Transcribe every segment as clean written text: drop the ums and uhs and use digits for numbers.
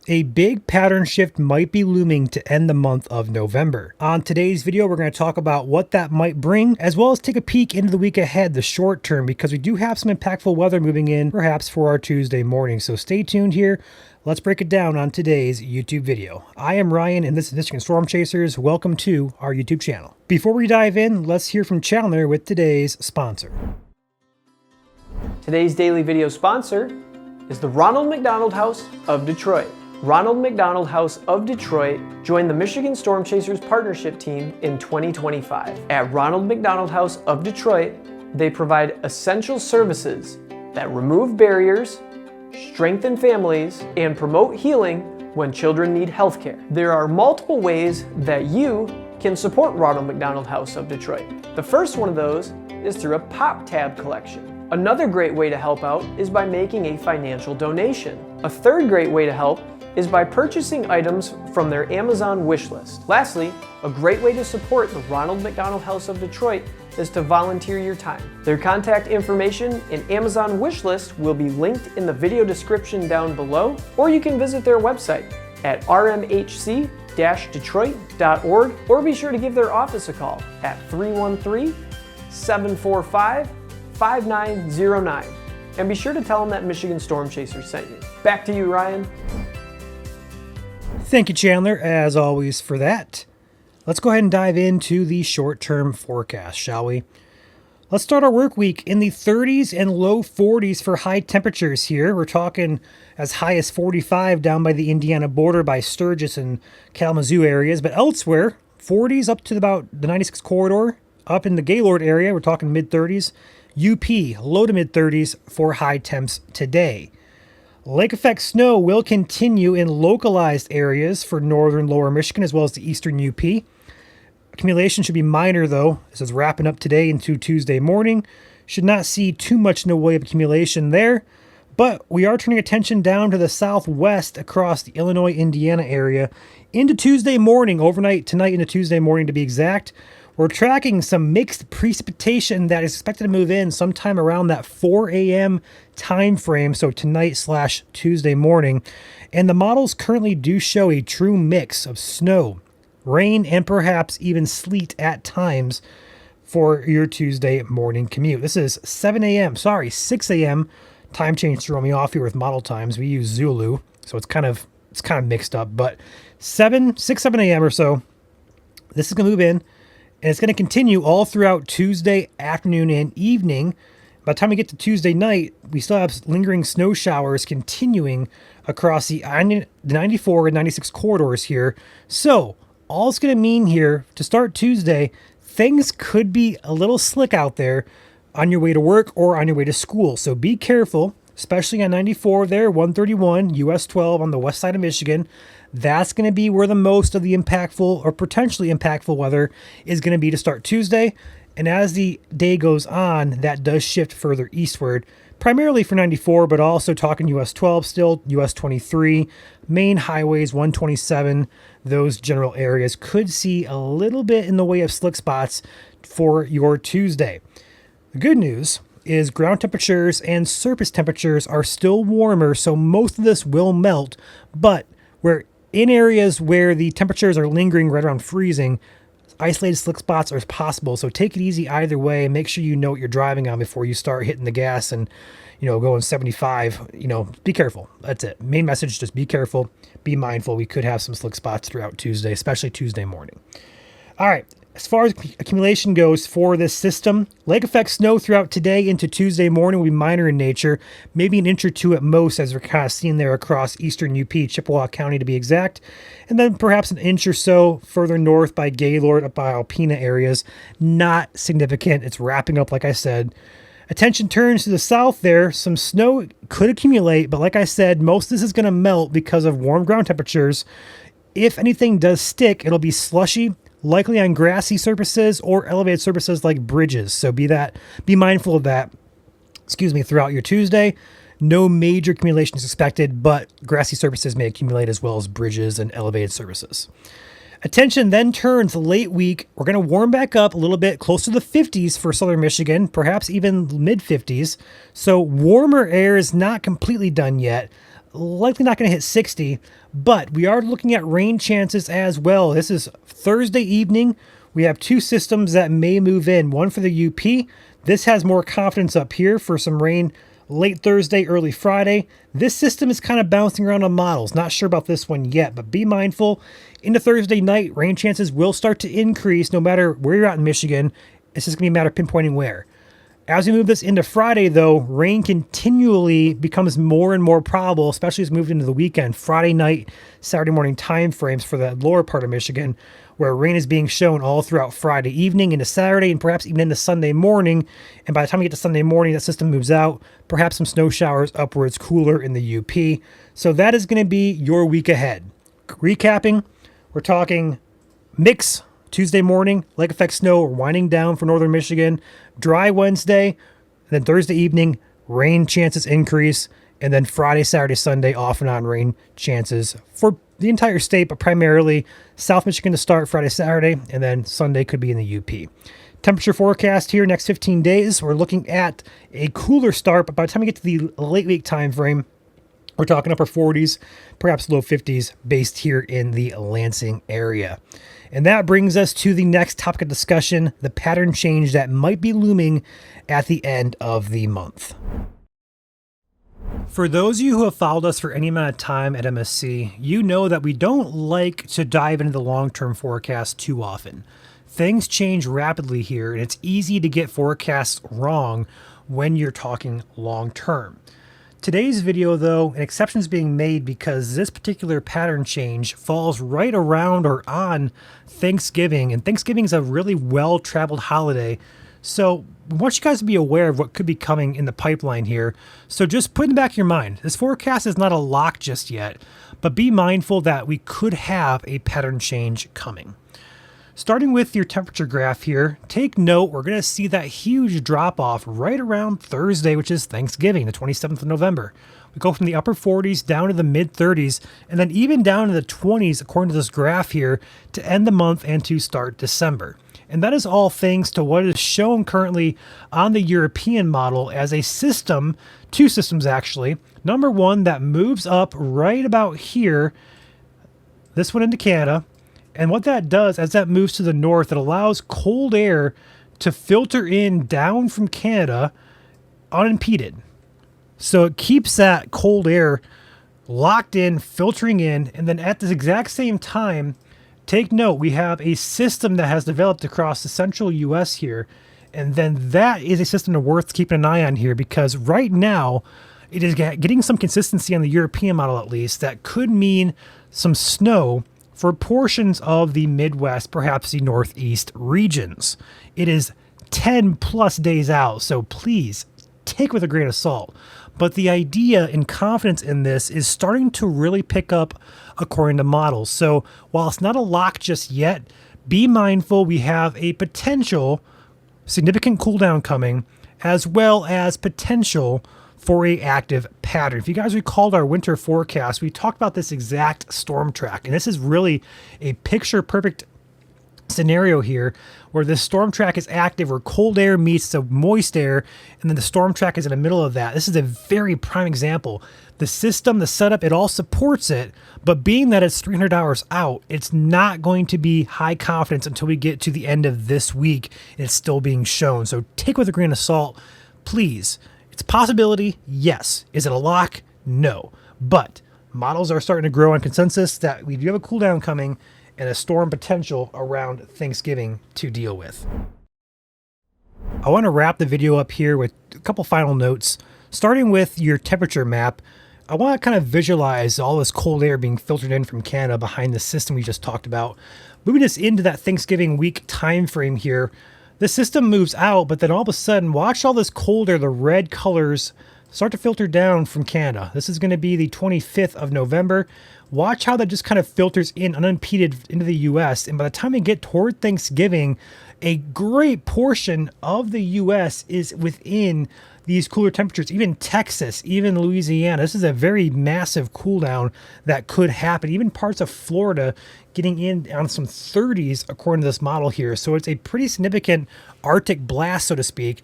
A big pattern shift might be looming to end the month of November. On today's video, we're going to talk about what that might bring, as well as take a peek into the week ahead, the short term, because we do have some impactful weather moving in, perhaps for our Tuesday morning. So stay tuned here. Let's break it down on today's YouTube video. I am Ryan, and this is Michigan Storm Chasers. Welcome to our YouTube channel. Before we dive in, let's hear from Chandler with today's sponsor. Today's daily video sponsor is the Ronald McDonald House of Detroit. Ronald McDonald House of Detroit joined the Michigan Storm Chasers partnership team in 2025. At Ronald McDonald House of Detroit, they provide essential services that remove barriers, strengthen families, and promote healing when children need health care. There are multiple ways that you can support Ronald McDonald House of Detroit. The first one of those is through a Pop Tab collection. Another great way to help out is by making a financial donation. A third great way to help is by purchasing items from their Amazon wish list. Lastly, a great way to support the Ronald McDonald House of Detroit is to volunteer your time. Their contact information and Amazon wish list will be linked in the video description down below, or you can visit their website at rmhc-detroit.org, or be sure to give their office a call at 313-745-5909. And be sure to tell them that Michigan Storm Chasers sent you. Back to you, Ryan. Thank you, Chandler, as always, for that. Let's go ahead and dive into the short-term forecast, shall we? Let's start our work week in the 30s and low 40s for high temperatures here. We're talking as high as 45 down by the Indiana border by Sturgis and Kalamazoo areas, but elsewhere, 40s up to about the 96 corridor. Up in the Gaylord area, we're talking mid-30s. UP, low to mid-30s for high temps today. Lake effect snow will continue in localized areas for northern lower Michigan as well as the eastern UP. Accumulation should be minor though. This is wrapping up today into Tuesday morning. Should not see too much in the way of accumulation there, but we are turning attention down to the southwest across the Illinois-Indiana area into Tuesday morning, overnight tonight into Tuesday morning to be exact. We're tracking some mixed precipitation that is expected to move in sometime around that 4 a.m. time frame, so tonight/Tuesday morning. And the models currently do show a true mix of snow, rain, and perhaps even sleet at times for your Tuesday morning commute. This is 6 a.m. Time change threw me off here with model times. We use Zulu, so it's kind of mixed up, but 7 a.m. or so, this is going to move in. And it's going to continue all throughout Tuesday afternoon and evening. By the time we get to Tuesday night, we still have lingering snow showers continuing across the 94 and 96 corridors here. So all it's going to mean here to start Tuesday, things could be a little slick out there on your way to work or on your way to school. So be careful, especially on 94 there, 131, US 12 on the west side of Michigan. That's going to be where the most of the impactful or potentially impactful weather is going to be to start Tuesday. And as the day goes on, that does shift further eastward, primarily for 94, but also talking US 12 still, US 23, main highways 127, those general areas could see a little bit in the way of slick spots for your Tuesday. The good news is ground temperatures and surface temperatures are still warmer, so most of this will melt, but we're in areas where the temperatures are lingering right around freezing, isolated slick spots are possible. So take it easy either way and make sure you know what you're driving on before you start hitting the gas and, going 75. Be careful. That's it. Main message, just be careful, be mindful. We could have some slick spots throughout Tuesday, especially Tuesday morning. All right. As far as accumulation goes for this system, lake effect snow throughout today into Tuesday morning will be minor in nature, maybe an inch or two at most, as we're kind of seeing there across eastern UP, Chippewa County to be exact, and then perhaps an inch or so further north by Gaylord, up by Alpena areas. Not significant. It's wrapping up, like I said. Attention turns to the south there. Some snow could accumulate, but like I said, most of this is going to melt because of warm ground temperatures. If anything does stick, it'll be slushy, likely on grassy surfaces or elevated surfaces like bridges. So be mindful of that, throughout your Tuesday. No major accumulation is expected, but grassy surfaces may accumulate as well as bridges and elevated surfaces. Attention then turns late week. We're going to warm back up a little bit, close to the 50s for southern Michigan, perhaps even mid 50s. So warmer air is not completely done yet. likely not going to hit 60, but we are looking at rain chances as well. This is Thursday evening. We have two systems that may move in, one for the UP. This has more confidence up here for some rain late Thursday, early Friday. This system is kind of bouncing around on models. Not sure about this one yet, but be mindful. Into Thursday night, rain chances will start to increase no matter where you're at in Michigan. It's just going to be a matter of pinpointing where. As we move this into Friday, though, rain continually becomes more and more probable, especially as we move into the weekend. Friday night, Saturday morning time frames for the lower part of Michigan, where rain is being shown all throughout Friday evening into Saturday and perhaps even into Sunday morning. And by the time we get to Sunday morning, that system moves out. Perhaps some snow showers upwards, cooler in the UP. So that is going to be your week ahead. Recapping, we're talking mix Tuesday morning, lake effect snow winding down for northern Michigan. Dry Wednesday, and then Thursday evening, rain chances increase. And then Friday, Saturday, Sunday, off and on rain chances for the entire state, but primarily South Michigan to start Friday, Saturday, and then Sunday could be in the UP. Temperature forecast here next 15 days. We're looking at a cooler start, but by the time we get to the late week time frame, we're talking upper 40s, perhaps low 50s, based here in the Lansing area. And that brings us to the next topic of discussion, the pattern change that might be looming at the end of the month. For those of you who have followed us for any amount of time at MSC, you know that we don't like to dive into the long-term forecast too often. Things change rapidly here, and it's easy to get forecasts wrong when you're talking long-term. Today's video, though, an exception is being made because this particular pattern change falls right around or on Thanksgiving, and Thanksgiving is a really well-traveled holiday. So we want you guys to be aware of what could be coming in the pipeline here. So just put in the back of your mind, this forecast is not a lock just yet, but be mindful that we could have a pattern change coming. Starting with your temperature graph here, take note, we're going to see that huge drop off right around Thursday, which is Thanksgiving, the 27th of November. We go from the upper 40s down to the mid 30s, and then even down to the 20s, according to this graph here, to end the month and to start December. And that is all thanks to what is shown currently on the European model as a system, two systems actually. Number one that moves up right about here, this one into Canada. And what that does, as that moves to the north, it allows cold air to filter in down from Canada unimpeded. So it keeps that cold air locked in, filtering in, and then at the exact same time, take note, we have a system that has developed across the central U.S. here, and then that is a system worth keeping an eye on here because right now it is getting some consistency on the European model at least that could mean some snow for portions of the Midwest, perhaps the Northeast regions. It is 10 plus days out, so please take it with a grain of salt. But the idea and confidence in this is starting to really pick up according to models. So while it's not a lock just yet, be mindful we have a potential significant cool down coming, as well as potential for a active pattern. If you guys recalled our winter forecast, we talked about this exact storm track, and this is really a picture perfect scenario here where the storm track is active, where cold air meets the moist air, and then the storm track is in the middle of that. This is a very prime example. The system, the setup, it all supports it, but being that it's 300 hours out, it's not going to be high confidence until we get to the end of this week and it's still being shown. So take it with a grain of salt, please. It's a possibility, yes. Is it a lock? No. But models are starting to grow on consensus that we do have a cool down coming and a storm potential around Thanksgiving to deal with. I want to wrap the video up here with a couple final notes. Starting with your temperature map, I want to kind of visualize all this cold air being filtered in from Canada behind the system we just talked about. Moving us into that Thanksgiving week time frame here, the system moves out, but then all of a sudden, watch all this cold air, the red colors, start to filter down from Canada. This is going to be the 25th of November. Watch how that just kind of filters in unimpeded into the U.S. And by the time we get toward Thanksgiving, a great portion of the U.S. is within these cooler temperatures, even Texas, even Louisiana. This is a very massive cool down that could happen. Even parts of Florida getting in on some 30s according to this model here. So it's a pretty significant Arctic blast, so to speak.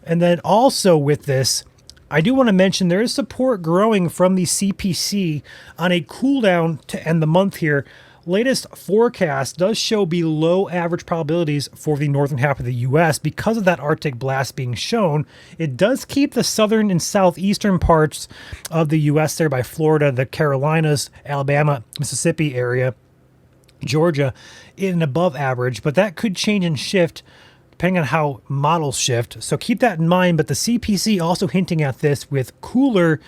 And then also with this, I do want to mention there is support growing from the CPC on a cool down to end the month here. Latest forecast does show below average probabilities for the northern half of the U.S. because of that Arctic blast being shown. It does keep the southern and southeastern parts of the U.S. there by Florida, the Carolinas, Alabama, Mississippi area, Georgia in above average, but that could change and shift depending on how models shift. So keep that in mind. But the CPC also hinting at this with cooler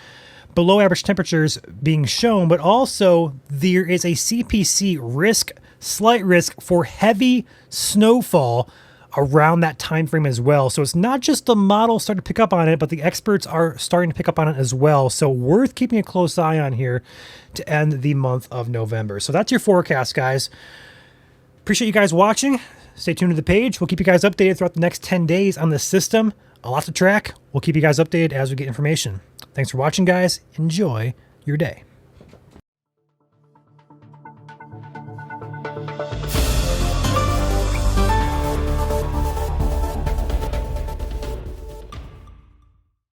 below average temperatures being shown, but also there is a CPC risk, slight risk for heavy snowfall around that time frame as well. So it's not just the model starting to pick up on it, but the experts are starting to pick up on it as well. So worth keeping a close eye on here to end the month of November. So that's your forecast, guys. Appreciate you guys watching. Stay tuned to the page. We'll keep you guys updated throughout the next 10 days on the system. A lot to track. We'll keep you guys updated as we get information. Thanks for watching, guys. Enjoy your day.